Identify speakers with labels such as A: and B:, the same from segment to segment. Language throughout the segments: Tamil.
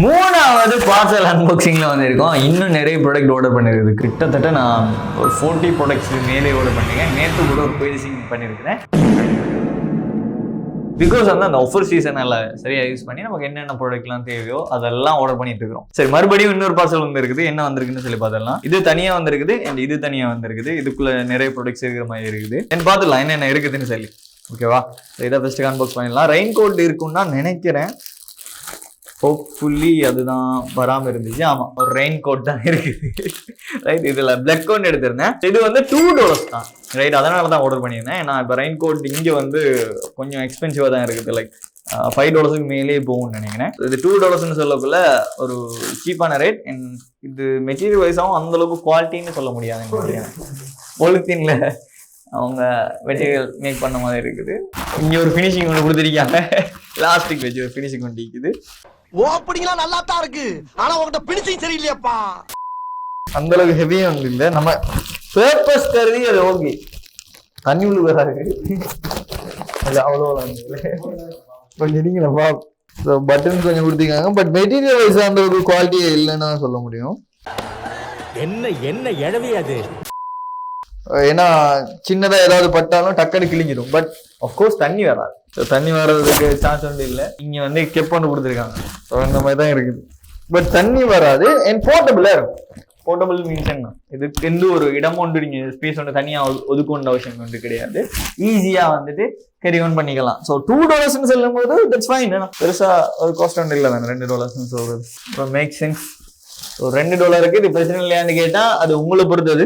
A: மூணாவது பார்சல் அன்பாக்சிங்ல வந்திருக்கோம். இன்னும் நிறைய ப்ராடக்ட் ஆர்டர் பண்ணிருக்குது. கிட்டத்தட்ட நான் ஒரு 40 ப்ராடக்ட்ஸ் மேலே ஆர்டர் பண்ணிருக்கேன். நேற்று கூட ஒரு பேசிங் பண்ணியிருக்கிறேன். பிகாஸ் வந்து அந்த ஆஃபர் சீசனால சரியா யூஸ் பண்ணி நமக்கு என்னென்ன ப்ராடக்ட்லாம் தேவையோ அதெல்லாம் ஆர்டர் பண்ணிட்டு இருக்கிறோம். சரி, மறுபடியும் இன்னொரு பார்சல் வந்துருக்குது. என்ன வந்திருக்குன்னு சொல்லி பார்த்தலாம். இது தனியா வந்திருக்குது அண்ட் இது தனியா வந்திருக்குது. இதுக்குள்ள நிறைய ப்ராடக்ட்ஸ் இருக்கிற மாதிரி இருக்குது. என் பார்த்துலாம் என்னென்ன இருக்குதுன்னு சொல்லி. ஓகேவா? இதை ஃபர்ஸ்ட் அன்பாக்ஸ் பண்ணிடலாம். ரெயின் கோட் இருக்குன்னு தான் நினைக்கிறேன். ஹோப்ஃபுல்லி அதுதான் வராமல் இருந்துச்சு. ஆமாம், ஒரு ரெயின் கோட் தான் இருக்குது. ரைட், இதில் பிளாக் கோட் எடுத்திருந்தேன். இது வந்து $2 தான். ரைட், அதனால தான் ஆர்டர் பண்ணியிருந்தேன். நான் இப்போ ரெயின் கோட் இங்கே வந்து கொஞ்சம் எக்ஸ்பென்சிவாக தான் இருக்குது. லைக் $5 மேலேயே போகும்னு நினைக்கிறேன். இது $2 சொல்லக்குள்ள ஒரு சீப்பான ரேட். இது மெட்டீரியல் வைஸாகவும் அந்தளவுக்கு குவாலிட்டின்னு சொல்ல முடியாதுன்னு நினைக்கிறேன். பொலித்தீன்ல அவங்க மெட்டீரியல் மேக் பண்ண மாதிரி இருக்குது. இங்கே ஒரு ஃபினிஷிங் ஒன்று கொடுத்துருக்காங்க. பிளாஸ்டிக் வச்சு ஒரு ஃபினிஷிங் ஒன்று இருக்குது.
B: ஓப்பனிங்லாம் நல்லா தான் இருக்கு, ஆனா உங்ககிட்ட பினிஷிங் சரியில்லையாப்பா.
A: அந்த அளவுக்கு ஹெவியா வந்து இல்லை. நம்ம பேப்பர்ஸ் கருதி அது ஓகே. தண்ணி உள்ள இருக்கு அவ்வளோ கொஞ்சம் நீங்களப்பா பட்டன் கொஞ்சம் கொடுத்துருக்காங்க. பட் மெட்டீரியல் வைஸ் அந்த ஒரு குவாலிட்டி இல்லைன்னு சொல்ல முடியும்.
C: என்ன என்ன எழவே அது.
A: ஏன்னா சின்னதா ஏதாவது பட்டாலும் டக்குனு கிழிஞ்சிடும். பட் ஆஃப்கோர்ஸ் தண்ணி வராது. தண்ணி வர்றதுக்கு சான்ஸ் வந்து இல்லை. இங்க வந்து கெப் ஒன்று கொடுத்துருக்காங்க. ஸோ இந்த மாதிரி தான் இருக்குது. பட் தண்ணி வராது அண்ட் போர்ட்டபிளா இருக்கும். போர்ட்டபிள் மீன்ஸ் என்ன, இதுக்கு எந்த ஒரு இடம் ஒன்று நீங்க ஸ்பேஸ் ஒன்று தனியா ஒதுக்கொண்ட அவசியம் ஒன்று கிடையாது. ஈஸியா வந்துட்டு கேரி ஆன் பண்ணிக்கலாம். ஸோ $2 சொல்லும் போது தட்ஸ் ஃபைன். பெருசா ஒரு காஸ்ட் ஒன்று இல்லை தானே. $2 சொல்றது மேக் சென்ஸ். ஒரு $2 இது பிரச்சனை இல்லையான்னு கேட்டா அது உங்களை பொறுத்தது.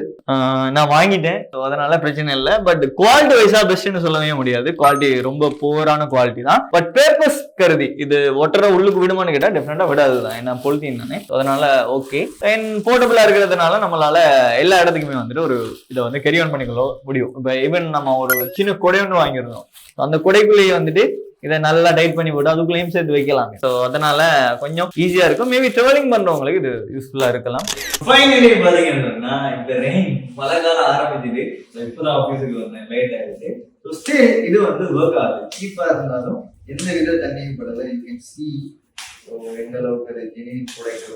A: நான் வாங்கிட்டேன், அதனால பிரச்சனை இல்லை. பட் குவாலிட்டி வைஸா பெஸ்ட்னு சொல்லவே முடியாது. குவாலிட்டி ரொம்ப புவரான குவாலிட்டி தான். பட் பேப்பர்ஸ் கருதி இது ஒட்டரை உள்ளுக்கு விடுமான்னு கேட்டா டெஃபினட்டா விடாதுதான். ஏன்னா பொலித்தீன் தானே. அதனால ஓகே. அண்ட் போர்ட்டபிளா இருக்கிறதுனால நம்மளால எல்லா இடத்துக்குமே வந்துட்டு ஒரு இதை வந்து கேரி ஆன் பண்ணிக்கொள்ள முடியும். இப்போ ஈவன் நம்ம ஒரு சின்ன கொடை ஒன்று வாங்கியிருந்தோம். அந்த கொடைக்குள்ளேயே வந்துட்டு இதை நல்லா டைட் பண்ணி போட்டு அதுக்குள்ளேயும் சேர்த்து வைக்கலாம். ஸோ அதனால கொஞ்சம் ஈஸியா இருக்கும். மேபி ட்ராவலிங் பண்றவங்களுக்கு இது யூஸ்ஃபுல்லா இருக்கலாம். ஃபைனலி பாத்தீங்கன்னா இந்த ரெயின் மழை காலம் ஆரம்பிச்சுது. இப்பதான் ஆஃபீஸுக்கு வந்தேன், லேட் ஆயிடுச்சு. ஸோ ஸ்டில் இது வந்து ஒர்க் ஆகுது. சீப்பா இருந்தாலும் எந்த வித தண்ணியும் படலை. யூ கேன் சீ எந்த அளவுக்கு ஜெனின் ப்ராடக்ட்.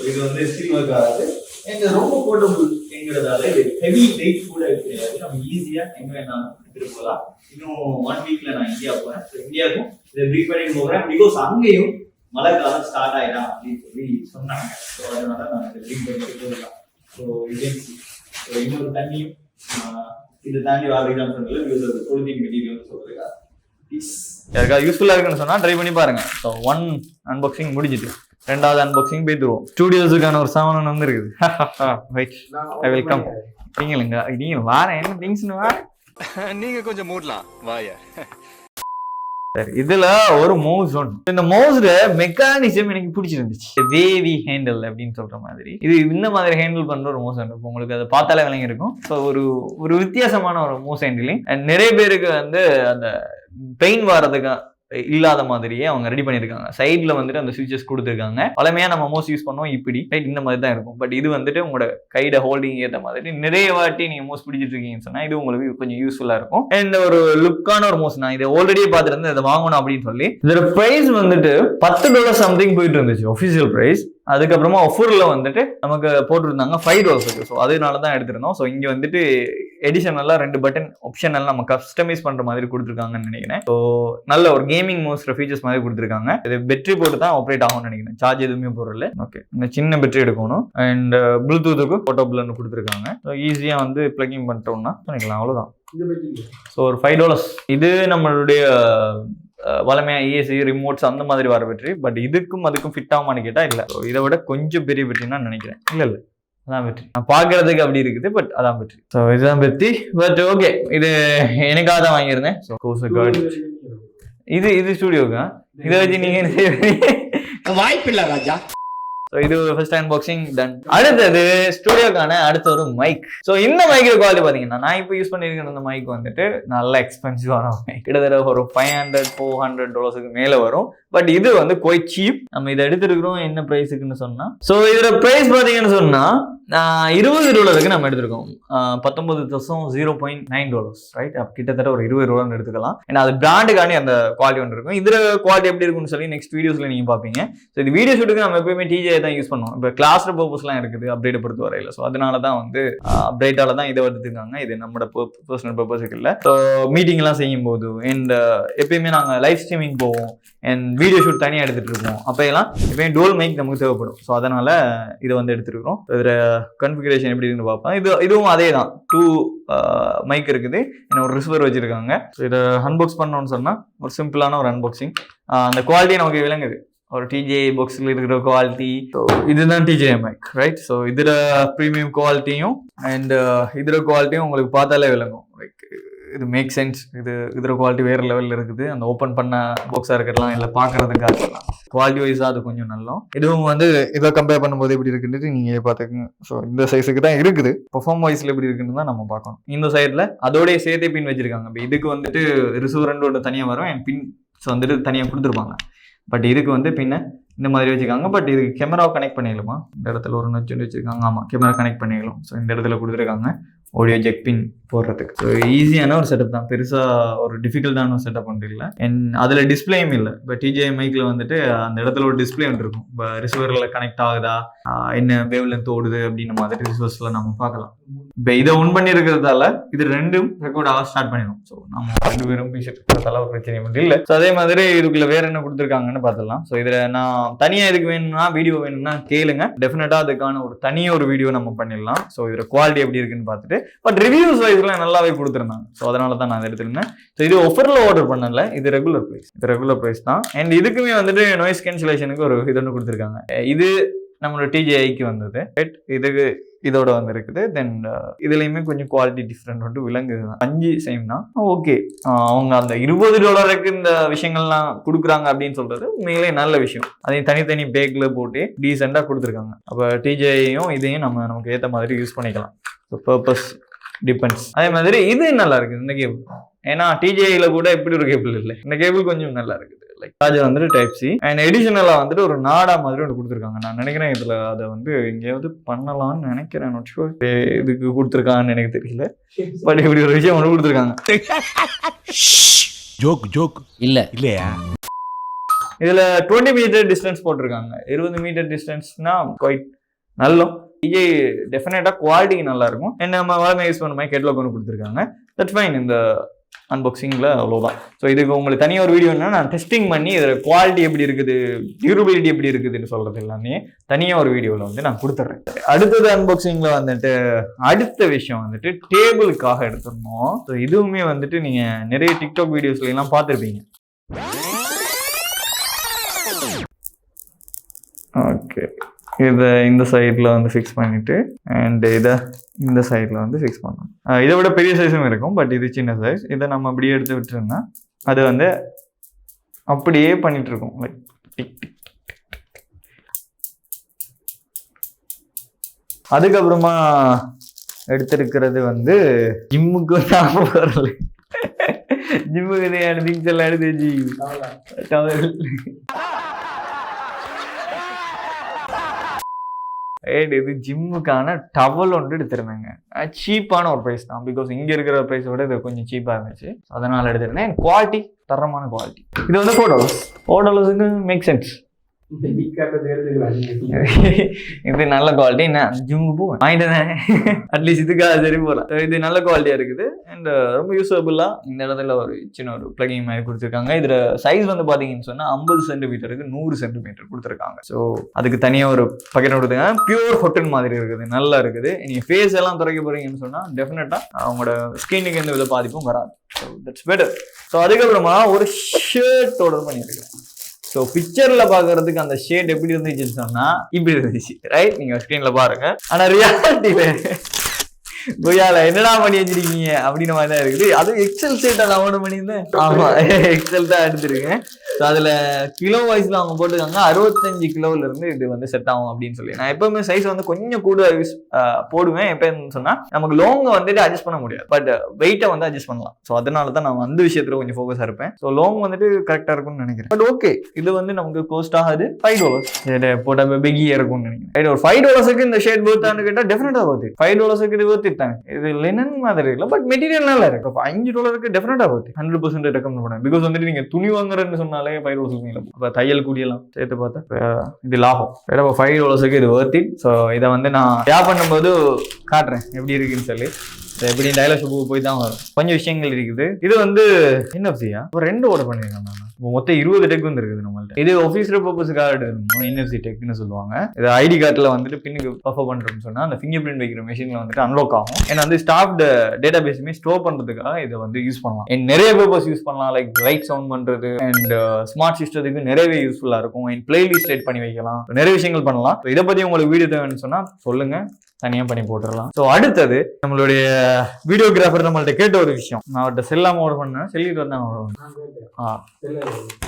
A: இது வந்து ஸ்டில் ஒர்க் ஆகுது. எங்க ரொம்ப போர்ட்டபிள் என்கிறதால இது ஹெவி வெயிட் கூட கிடையாது. நம்ம ஈஸியா எங்க வேணாலும் எடுத்துட்டு போகலாம். இன்னும் 1 வீக்ல நான் இந்தியா போறேன். இந்தியாவுக்கும் இதை ப்ரீக் பண்ணிட்டு போகிறேன். பிகாஸ் அங்கேயும் மழை காலம் ஸ்டார்ட் ஆயிடும் அப்படின்னு சொல்லி சொன்னாங்க. ஸோ அதனால நான் இதை ப்ரீக் பண்ணிட்டு போகலாம். ஸோ ஏஜென்சி இன்னொரு தண்ணியும் இதை தாண்டி வாரிதான் சொன்னது. பிகாஸ் பொலித்தீன் மெட்டீரியல் சொல்றதுக்கா யாருக்காவது யூஸ்ஃபுல்லா இருக்குன்னு சொன்னா ட்ரை பண்ணி பாருங்க. ஸோ 1 அன்பாக்சிங் முடிஞ்சிட்டு ரெண்டாவது அன்பாக்சிங் போய்த்துருவோம். ஸ்டூடியோஸுக்கான ஒரு சாமான் வந்து இருக்குது. வெல்கம். நீங்க வார என்ன திங்ஸ்னு வார
C: நீங்க கொஞ்சம் மூடலாம் வாயா.
A: சரி, இதுல ஒரு மவுஸ் ஒன்று. இந்த மவுஸ்ல மெக்கானிசம் எனக்கு பிடிச்சிருந்துச்சு. வேவி ஹேண்டில் அப்படின்னு சொல்ற மாதிரி. இது இந்த மாதிரி ஹேண்டில் பண்ற ஒரு மவுஸ் ஹேண்டில் உங்களுக்கு அதை பார்த்தாலே விளங்கி இருக்கும். ஸோ ஒரு வித்தியாசமான ஒரு மவுஸ் ஹேண்டிலிங். நிறைய பேருக்கு வந்து அந்த பெயின் வர்றதுக்கு இல்லாத மாதிரியே அவங்க ரெடி பண்ணிருக்காங்க. சைட்ல வந்துட்டு அந்த சுவிட்சஸ் கொடுத்துருக்காங்க. பழமையா நம்ம மோஸ்ட் யூஸ் பண்ணுவோம் இப்படி ரைட், இந்த மாதிரி தான் இருக்கும். பட் இது வந்துட்டு உங்களோட கைட ஹோல்டிங் ஏற்ற மாதிரி நிறைய வாட்டி நீங்க மோஸ்ட் பிடிச்சிட்டு இருக்கீங்கன்னு சொன்னா இது உங்களுக்கு கொஞ்சம் யூஸ்ஃபுல்லா இருக்கும். அண்ட் ஒரு லுக்கான ஒரு மோஸ்ட் நான் இதை ஆல்ரெடியே பார்த்துட்டு இதை வாங்கணும் அப்படின்னு சொல்லி இதோட பிரைஸ் வந்துட்டு $10 சம்திங் போயிட்டு இருந்துச்சு ஒபிஷியல் பிரைஸ். அதுக்கப்புறமா ஆஃபர்ல வந்துட்டு நமக்கு போட்டுருந்தாங்க $5. ஸோ அதனால தான் எடுத்திருந்தோம். ஸோ இங்க வந்துட்டு எடிஷனலா 2 பட்டன் ஆப்ஷன் எல்லாம் நம்ம கஸ்டமைஸ் பண்ற மாதிரி கொடுத்துருக்காங்கன்னு நினைக்கிறேன். ஸோ நல்ல ஒரு கேமிங் மோஸ்ட் ஃபீச்சர்ஸ் மாதிரி கொடுத்துருக்காங்க. இது பேட்டரி போட்டு தான் ஆப்ரேட் ஆகும்னு நினைக்கிறேன். சார்ஜ் எதுவுமே போடல. ஓகே, இந்த சின்ன பேட்டரி எடுக்கணும். அண்ட் ப்ளூடூத்துக்கு போர்ட்டபிள்னு கொடுத்துருக்காங்க. ஸோ ஈஸியா வந்து பிளக்கிங் பண்ணிட்டோம்னா பண்ணிக்கலாம். அவ்வளவுதான். ஸோ ஒரு $5. இது நம்மளுடைய வளமையா ஏசி ரிமோட்ஸ் அந்த மாதிரி வர பேட்டரி. பட் இதுக்கும் அதுக்கும் ஃபிட் ஆகுமான்னு கேட்டா இல்ல. இதை விட கொஞ்சம் பெரிய பேட்டரின்னு நினைக்கிறேன். இல்ல அதான் பேட்டரி. நான் பாக்குறதுக்கு அப்படி இருக்குது. பட் அதான் பேட்டரி. ஸோ இதுதான் பேட்டரி. பட் ஓகே, இது எனக்காக தான் வாங்கியிருந்தேன். ஸோ இது ஸ்டுடியோக்கா. இதை வச்சு நீங்க என்ன செய்வீங்க?
B: வாய்ப்பு இல்ல ராஜா.
A: ஸோ இது ஃபர்ஸ்ட் அன்பாக்சிங் டன். அடுத்தது ஸ்டுடியோக்கான அடுத்த ஒரு மைக். ஸோ இந்த மைக்கோட குவாலிட்டி பார்த்தீங்கன்னா நான் இப்போ யூஸ் பண்ணியிருக்கிற இந்த மைக் வந்துட்டு நல்ல எக்ஸ்பென்சிவான மைக். கிட்டத்தட்ட ஒரு $500-400 மேலே வரும். பட் இது வந்து குவைட் சீப். நம்ம இதை எடுத்துருக்கிறோம் என்ன ப்ரைஸுக்குன்னு சொன்னா, ஸோ இதோட ப்ரைஸ் பார்த்தீங்கன்னு சொன்னா $20 நம்ம எடுத்திருக்கோம். $19,009 ரைட். கிட்டத்தட்ட ஒரு $20 எடுத்துக்கலாம். ஏன்னா அது பிராண்டுக்காண்டி அந்த குவாலிட்டி ஒன்று இருக்கும். இதுல குவாலிட்டி எப்படி இருக்குன்னு சொல்லி நெக்ஸ்ட் வீடியோஸ்ல நீங்க பாப்பீங்க. ஸோ இது வீடியோ ஷூட்டுக்கு நம்ம எப்பயுமே டிஜே தான் யூஸ் பண்ணுவோம். இப்போ கிளாஸ் பர்பஸ்லாம் இருக்குது அப்டேட் பொறுத்த வரையில. ஸோ அதனால தான் வந்து அப்டேட்டால தான் இதை எடுத்துருக்காங்க. இது நம்மளோட பர்சனல் பர்பஸுக்கு இல்லை. ஸோ மீட்டிங் எல்லாம் செய்யும் போது அண்ட் எப்பயுமே நாங்கள் லைவ் ஸ்ட்ரீமிங் போவோம் அண்ட் வீடியோ ஷூட் தனியாக எடுத்துட்டு இருக்கோம். அப்போயெல்லாம் எப்பயும் டோல் மைக் நமக்கு தேவைப்படும். ஸோ அதனால இதை வந்து எடுத்துருக்கோம். இதில் கன்ஃபிகரேஷன் எப்படி இருக்குன்னு பார்ப்போம். இதுவும் அதே தான் 2 மைக் இருக்குது. இன்னும் ஒரு ரிசீவர் வச்சிருக்காங்க. ஸோ இதை அன்பாக்ஸ் பண்ணணும்னு சொன்னா ஒரு சிம்பிளான ஒரு அன்பாக்சிங். அந்த குவாலிட்டி நமக்கு விளங்குது. ஒரு டிஜே பாக்ஸில் இருக்கிற குவாலிட்டி. ஸோ இதுதான் டிஜே மைக் ரைட். ஸோ இதில் ப்ரீமியம் குவாலிட்டியும் அண்ட் இதில் குவாலிட்டியும் உங்களுக்கு பார்த்தாலே விளங்கும். லைக் இது மேக் சென்ஸ். இதோட குவாலிட்டி வேற லெவலில் இருக்குது. அந்த ஓப்பன் பண்ண பாக்ஸாக இருக்கலாம் இல்லை பார்க்கறதுக்கு இருக்கலாம். குவாலிட்டி வைஸாக அது கொஞ்சம் நல்லா. இதுவும் வந்து இதை கம்பேர் பண்ணும்போது எப்படி இருக்குன்றது நீங்கள் பார்த்துக்கோங்க. ஸோ இந்த சைஸுக்கு தான் இருக்குது. பெர்ஃபார்ம் வைஸில் எப்படி இருக்குன்னு தான் நம்ம பார்க்கணும். இந்த சைடில் அதோடய சேர்த்தே பின் வச்சிருக்காங்க. இப்போ இதுக்கு வந்துட்டு ரிசீவர் 2 தனியாக வரும் அண்ட் பின் வந்துட்டு தனியாக கொடுத்துருப்பாங்க. பட் இதுக்கு வந்து பின்ன இந்த மாதிரி வச்சுருக்காங்க. பட் இதுக்கு கேமராவை கனெக்ட் பண்ணிக்கலாமா? இந்த இடத்துல ஒரு நச்சு வச்சுருக்காங்க. ஆமாம், கேமரா கனெக்ட் பண்ணிக்கலாம். ஸோ இந்த இடத்துல கொடுத்துருக்காங்க ஆடியோ ஜெக் பின் போடுறதுக்கு. ஸோ ஈஸியான ஒரு செட்டப் தான். பெருசாக ஒரு டிஃபிகல்ட்டான ஒரு செட்டப் ஒன்று இல்லை. அண்ட் அதில் டிஸ்பிளேயும் இல்லை. இப்போ டிஜே மைக்கில் வந்துட்டு அந்த இடத்துல ஒரு டிஸ்பிளே ஒன்று இருக்கும். இப்போ ரிசீவரில் கனெக்ட் ஆகுதா, என்ன வேவ் லென்த் ஓடுது அப்படின்ற மாதிரி ரிசீவர்ஸில் நம்ம பார்க்கலாம். இப்போ இதை ஒன் பண்ணி இருக்கிறதால இது ரெண்டும் ரெக்கார்ட் ஆக ஸ்டார்ட் பண்ணிடும். ஸோ நம்ம 2 பேரும் பீஸ் இருக்கிறதால ஒரு பிரச்சனை மட்டும் இல்லை. ஸோ அதே மாதிரி இதுக்குள்ள வேற என்ன கொடுத்துருக்காங்கன்னு பார்த்துடலாம். ஸோ இதில் நான் தனியாக எதுக்கு வேணும்னா வீடியோ வேணும்னா கேளுங்க. டெஃபினட்டாக அதுக்கான ஒரு வீடியோ நம்ம பண்ணிடலாம். ஸோ இதில் குவாலிட்டி எப்படி இருக்குன்னு பார்த்துட்டு. பட் ரிவ்யூஸ் வைஸ்லாம் நல்லாவே கொடுத்துருந்தாங்க. ஸோ அதனால தான் நான் எடுத்துருந்தேன். ஸோ இது ஆஃபரில் ஆர்டர் பண்ணல. இது ரெகுலர் ப்ரைஸ் தான். அண்ட் இதுக்குமே வந்துட்டு நாய்ஸ் கேன்சலேஷனுக்கு ஒரு இது ஒன்று கொடுத்துருக்காங்க. இது நம்மளோட டிஜேஐக்கு வந்தது. இதுக்கு இதோட வந்து இருக்குது. தென் இதுலையுமே கொஞ்சம் குவாலிட்டி டிஃப்ரெண்ட் வந்து விளங்குது. 5 சேம் தான். ஓகே, அவங்க அந்த $20 இந்த விஷயங்கள்லாம் கொடுக்குறாங்க அப்படின்னு சொல்றது உண்மையிலே நல்ல விஷயம். அதையும் தனித்தனி பேக்ல போட்டு டீசெண்டாக கொடுத்துருக்காங்க. அப்போ டிஜேயும் இதையும் நமக்கு ஏற்ற மாதிரி யூஸ் பண்ணிக்கலாம். So purpose depends. அதே மாதிரி இது நல்லா இருக்குது இந்த கேபிள். ஏன்னா டிஜேல கூட இப்படி ஒரு கேபிள் இல்லை. இந்த கேபிள் கொஞ்சம் நல்லா இருக்குது. லைக் சார்ஜர் வந்துட்டு டைப் சி அண்ட் எடிஷனலா வந்துட்டு ஒரு நாடா மாதிரி ஒன்று கொடுத்துருக்காங்க. நான் நினைக்கிறேன் இதுல அதை வந்து எங்கேயாவது பண்ணலாம்னு நினைக்கிறேன். இதுக்கு கொடுத்துருக்காங்கன்னு எனக்கு தெரியல. பட் இப்படி ஒரு விஷயம் ஒன்று கொடுத்துருக்காங்க.
C: ஜோக் இல்லையா?
A: இதுல 20 மீட்டர் டிஸ்டன்ஸ் போட்டிருக்காங்க. 20 மீட்டர் டிஸ்டன்ஸ்னா குவைட் நல்ல. டிஜே டெஃபினட்டா குவாலிட்டி நல்லா இருக்கும். அண்ட் நம்ம வளமை யூஸ் பண்ண மாதிரி கேட்லாக் ஒன்று கொடுத்துருக்காங்க. That's fine. இந்த அன்பாக்சிங்கில் அவ்வளோதான். ஸோ இதுக்கு உங்களுக்கு தனியாக ஒரு வீடியோ நான் டெஸ்டிங் பண்ணி இதில் குவாலிட்டி எப்படி இருக்குது, டியூரபிலிட்டி எப்படி இருக்குதுன்னு சொல்கிறது எல்லாமே தனியாக ஒரு வீடியோவில் வந்து நான் கொடுத்துட்றேன். அடுத்தது அன்பாக்சிங்கில் வந்துட்டு அடுத்த விஷயம் வந்துட்டு டேபிளுக்காக எடுத்துருந்தோம். ஸோ இதுவுமே வந்துட்டு நீங்கள் நிறைய டிக்டாக் வீடியோஸ்லாம் பார்த்துருப்பீங்க. ஓகே, இதை இந்த சைடில் வந்து ஃபிக்ஸ் பண்ணிவிட்டு அண்ட் இதை இந்த சைடில் வந்து ஃபிக்ஸ் பண்ணணும். இதை விட பெரிய சைஸும் இருக்கும். பட் இது சின்ன சைஸ். இதை நம்ம அப்படியே எடுத்து விட்டுருந்தா அது வந்து அப்படியே பண்ணிட்டு இருக்கோம். Like tick tick. அதுக்கப்புறமா எடுத்திருக்கிறது வந்து ஜிம்முக்கு தான் போகிறல. ஜிம்முக்கு தேவையான திங்ஸ் எல்லாம் எடுத்து வச்சு இது ஜிம்முக்கான டவல் ஒன்று எடுத்திருந்தேங்க. சீப்பான ஒரு ப்ரைஸ் தான். பிகாஸ் இங்கே இருக்கிற ப்ரைஸை விட இது கொஞ்சம் சீப்பாக இருந்துச்சு. அதனால எடுத்திருந்தேன். குவாலிட்டி தரமான குவாலிட்டி. இது வந்து $4 மேக் சென்ஸ். இது நல்ல குவாலிட்டி. நான் ஜிம்முக்கு போவேன் வாங்கிட்டேன். அட்லீஸ்ட் இதுக்காக சரி போகலாம். இது நல்ல குவாலிட்டியா இருக்குது அண்ட் ரொம்ப யூஸ்ஃபுல்லா. இந்த இடத்துல ஒரு சின்ன ஒரு பிளகிங் மாதிரி கொடுத்துருக்காங்க. இதுல சைஸ் வந்து பாத்தீங்கன்னு சொன்னா 50 சென்டிமீட்டருக்கு 100 சென்டிமீட்டர் கொடுத்துருக்காங்க. ஸோ அதுக்கு தனியா ஒரு பக்கெட் கொடுத்துருக்காங்க. பியூர் ஹொட்டன் மாதிரி இருக்குது. நல்லா இருக்குது. நீங்க ஃபேஸ் எல்லாம் துறைக்க போறீங்கன்னு சொன்னா டெஃபினட்டா அவங்களோட ஸ்கின்னுக்கு எந்த வித பாதிப்பும் வராது. So that's better. ஸோ அதுக்கப்புறமா ஒரு ஷர்ட் ஆர்டர் பண்ணியிருக்கேன். ஸோ பிக்சர்ல பாக்குறதுக்கு அந்த ஷேட் எப்படி இருந்துச்சுன்னு சொன்னா இப்படி இருந்துச்சு ரைட். நீங்க ஸ்கிரீன்ல பாருங்க. ஆனா ரியாலிட்டியில கொய்யால என்னடா பண்ணி வச்சிருக்கீங்க அப்படின்னு மாதிரி தான் இருக்குது. அதுவும் எக்ஸல் ஷீட்டை டவுன்லோட் பண்ணியிருந்தேன். ஆமா, எக்ஸல் தான் எடுத்திருக்கேன். ஸோ அதுல கிலோ வைஸ்ல அவங்க போட்டுருக்காங்க 65 கிலோல இருந்து இது வந்து செட் ஆகும் அப்படின்னு சொல்லி. நான் எப்பவுமே சைஸ் வந்து கொஞ்சம் கூட போடுவேன். எப்பன்னு சொன்னா நமக்கு லோங்க வந்துட்டு அட்ஜஸ்ட் பண்ண முடியாது, பட் வெயிட்டை வந்து அட்ஜஸ்ட் பண்ணலாம். ஸோ அதனால தான் நான் அந்த விஷயத்துல கொஞ்சம் ஃபோக்கஸா இருப்பேன். ஸோ லோங் வந்துட்டு கரெக்டா இருக்கும்னு நினைக்கிறேன். பட் ஓகே, இது வந்து நமக்கு கோஸ்ட் ஆகாது. $5 போட்ட பெகியா இருக்கும்னு நினைக்கிறேன். $5 இந்த ஷேட் worth-ஆன்னு கேட்டா டெஃபினட்டா worth it. $5 இது worth it தானே. இது லினன் மாதிரி இருக்குல்ல, பட் மெட்டீரியல் நல்லா இருக்கு. $5 டெஃபினட்டா worth it. 100% ரெக்கமெண்ட் பண்ணுவேன். பிகாஸ் வந்துட்டு நீங்க துணி வாங்குறேன்னு சொன்னாலே $5 அப்ப தையல் கூடியெல்லாம் சேர்த்து பார்த்தா இது லாபம். $5 இது worth it. ஸோ இதை வந்து நான் ஷேர் பண்ணும்போது காட்டுறேன் எப்படி இருக்குன்னு சொல்லி. எப்படி டைலாக் ஷாப்புக்கு போய் தான் வரும். கொஞ்சம் விஷயங்கள் இருக்குது. இது வந்து என்எஃப்சியா 2 ஆர்டர் பண்ணிருக்கேன் நான். மொத்தம் 20 டெக் வந்து இருக்குது நம்மள்ட்ட. இது ஆஃபீஸியல் பர்பஸ்க்காக எடுக்கணும். என்எஃப்சி டெக்னு சொல்லுவாங்க. இது ஐடி கார்டில் வந்துட்டு பின்னுக்கு பர்ஃபார்ம் பண்றோம்னு சொன்னா அந்த ஃபிங்கர் பிரிண்ட் வைக்கிற மிஷின்ல வந்துட்டு அன்லாக் ஆகும். ஏன்னா வந்து ஸ்டாஃப் டேட்டா பேஸுமே ஸ்டோர் பண்றதுக்காக இதை வந்து யூஸ் பண்ணலாம். நிறைய பர்பஸ் யூஸ் பண்ணலாம். லைக் லைட் சவுண்ட் பண்றது அண்ட் ஸ்மார்ட் சிஸ்டத்துக்கு நிறையவே யூஸ்ஃபுல்லா இருக்கும். அண்ட் பிளேலிஸ்ட் செட் பண்ணி வைக்கலாம். நிறைய விஷயங்கள் பண்ணலாம். இதை பத்தி உங்களுக்கு வீடியோ தேவைன்னு சொன்னா சொல்லுங்க, தனியா பண்ணி போட்டுடலாம். ஸோ அடுத்தது நம்மளுடைய வீடியோகிராஃபர் நம்மள்ட்ட கேட்ட ஒரு விஷயம். நான் அவர்கிட்ட செல்லாம ஆர்டர் பண்ணேன். செல்லிட்டு வந்தாங்க ஆர்டர் பண்ணேன்.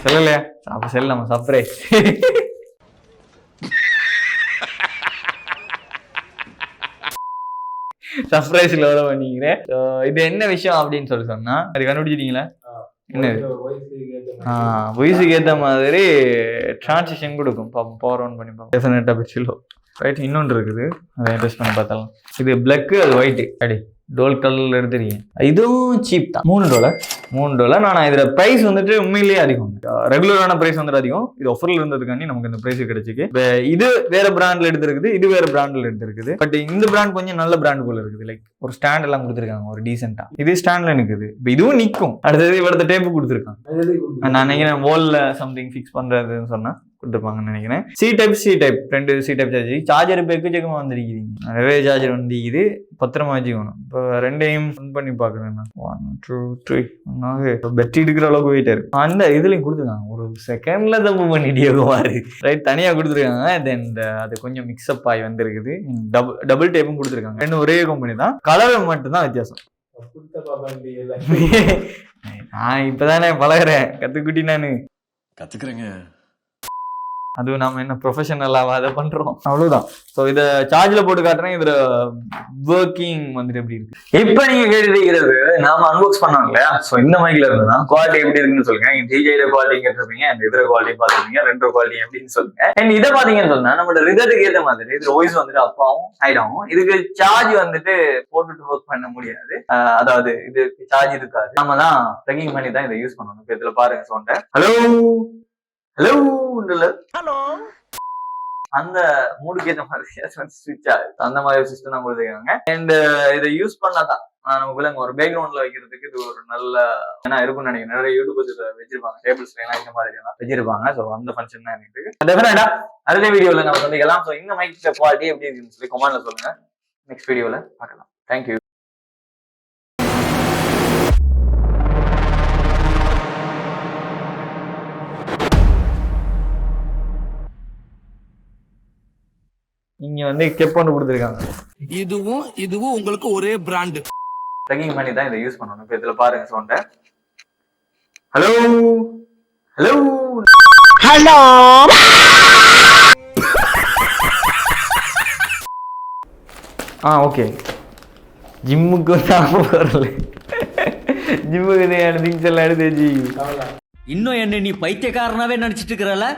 A: செல்லலையா? அப்ப செல்லாம சர்ப்ரைஸ். சர்ப்ரைஸ்ல ஆர்டர் பண்ணிக்கிறேன். இது என்ன விஷயம் அப்படின்னு சொல்லி சொன்னா அது கண்டுபிடிச்சிட்டீங்களா? என்ன வயசுக்கு ஏற்ற மாதிரி டிரான்சிஷன் கொடுக்கும். பவர் ஆன் பண்ணி பார்ப்போம். டெஃபினட்டா பிடிச்சிலோ ரைட். இன்னொன்று இருக்குது, அதை இன்ட்ரெஸ்ட் பண்ணி பார்த்தாலும். இது பிளாக், அது ஒயிட். அடி டோல் கலர்ல எடுத்துருக்கீங்க. இதுவும் சீப் தான். $3. நான் இதுல பிரைஸ் வந்துட்டு உண்மையிலேயே அதிகம். ரெகுலரான பிரைஸ் வந்துட்டு அதிகம். இது ஆஃபர்ல இருந்ததுக்காண்டி நமக்கு இந்த பிரைஸ் கிடைச்சிக்கு. இது வேற பிராண்ட்ல எடுத்திருக்குது, இது வேற பிராண்ட்ல எடுத்திருக்குது. பட் இந்த பிராண்ட் கொஞ்சம் நல்ல பிராண்ட் போல இருக்குது. லைக் ஒரு ஸ்டாண்ட் எல்லாம் கொடுத்துருக்காங்க ஒரு டீசென்டா. இது ஸ்டாண்ட்ல நிக்குது. இப்போ இதுவும் நிக்கும். அடுத்தது இவ்வளவு டேப்பு கொடுத்துருக்காங்க. நான் நினைக்கிறேன் வால்ல சம்திங் ஃபிக்ஸ் பண்றதுன்னு சொன்னா கொடுத்துருப்பாங்கன்னு நினைக்கிறேன். C type 2 C type charger இப்போ எக்கச்சக்கமா வந்துருக்கீங்க. நிறைய சார்ஜர் வந்து இது பத்திரமா வச்சுக்கணும். இப்போ ரெண்டையும் பண்ணி பாக்குறேன். 1 2 3 பெட்டி எடுக்கிற அளவுக்கு வெயிட் இருக்கு. அந்த இதுலயும் கொடுத்துருக்காங்க. ஒரு செகண்ட்ல தப்பு பண்ணிட்டே மாதிரி ரைட் தனியா கொடுத்துருக்காங்க. தென் அது கொஞ்சம் மிக்ஸ்அப் ஆகி வந்திருக்குது. டபுள் டேப்பும் கொடுத்துருக்காங்க. ரெண்டும் ஒரே கம்பெனி தான், கலர் மட்டும் தான் வித்தியாசம். நான் இப்பதானே பழகிறேன், கத்துக்குட்டி நானு
C: கத்துக்கிறேங்க.
A: அதுவும் நாம என்ன ப்ரொஃபஷனலாவா அதை பண்றோம், அவ்வளவுதான். ஸோ இதை சார்ஜ்ல போட்டு காட்டுறேன். இதுல ஒர்க்கிங் வந்துட்டு எப்படி இருக்கு. இப்ப நீங்க கேட்டுக்கிறது நாம அன்பாக்ஸ் பண்ணோம் இல்லையா? ஸோ இந்த மைக்ல இருந்துன்னா குவாலிட்டி எப்படி இருக்குன்னு சொல்லுங்க. டிஜேட குவாலிட்டி கேட்டிருப்பீங்க, அந்த இதர குவாலிட்டி பாத்துருப்பீங்க, 2 குவாலிட்டி எப்படின்னு சொல்லுங்க. அண்ட் இதை பாத்தீங்கன்னு சொன்னா நம்மளோட ரிசல்ட்டுக்கு ஏற்ற மாதிரி இதுல வாய்ஸ் வந்துட்டு அப்பாவும் ஆயிடாகும். இதுக்கு சார்ஜ் வந்துட்டு போட்டுட்டு ஒர்க் பண்ண முடியாது. அதாவது இதுக்கு சார்ஜ் இருக்காது. நம்ம தான் ப்ளக்கிங் பண்ணி தான் இதை யூஸ் பண்ணணும். இதுல பாருங்க சவுண்ட. ஹலோ ஹலோ அந்த மூடுக்கு ஏற்ற மாதிரி ஸ்விட்ச் ஆகுது. அந்த மாதிரி சிஸ்டம் தான் கொடுத்துருக்காங்க. அண்ட் இதை யூஸ் பண்ணாதான் நமக்குள்ள ஒரு பேக்ரவுண்ட்ல வைக்கிறதுக்கு இது ஒரு நல்ல இருக்கும்னு நினைக்கிறேன். நிறைய யூடியூபர்ஸ் வச்சிருப்பாங்க, டேபிள்ஸ் இந்த மாதிரி எல்லாம் வச்சிருப்பாங்க. ஸோ அந்த ஃபங்க்ஷன் தான் எனக்கு டெஃபினட்டா அடுத்த வீடியோல நம்ம சந்திக்கலாம். ஸோ இந்த மைக் குவாலிட்டி எப்படி இருக்குன்னு சொல்லி கமெண்ட்ல சொல்லுங்க. நெக்ஸ்ட் வீடியோல பார்க்கலாம். தேங்க்யூ. இங்க வந்து கெப் ஒன்று கொடுத்துருக்காங்க.
B: இதுவும் உங்களுக்கு ஒரே பிராண்ட்.
A: ப்ளக்கிங் பண்ணி தான் இதை யூஸ் பண்ணணும். இப்போ இதுல பாருங்க சவுண்ட. Hello hello hello. ஓகே. ஜிம்முக்கு வரல. ஜிம்முக்கு திங்ஸ் எல்லாம் எடுத்து வச்சு
D: இன்னும் என்ன நீ பைத்தியக்காரனாவே நினைச்சிட்டு இருக்கிறல?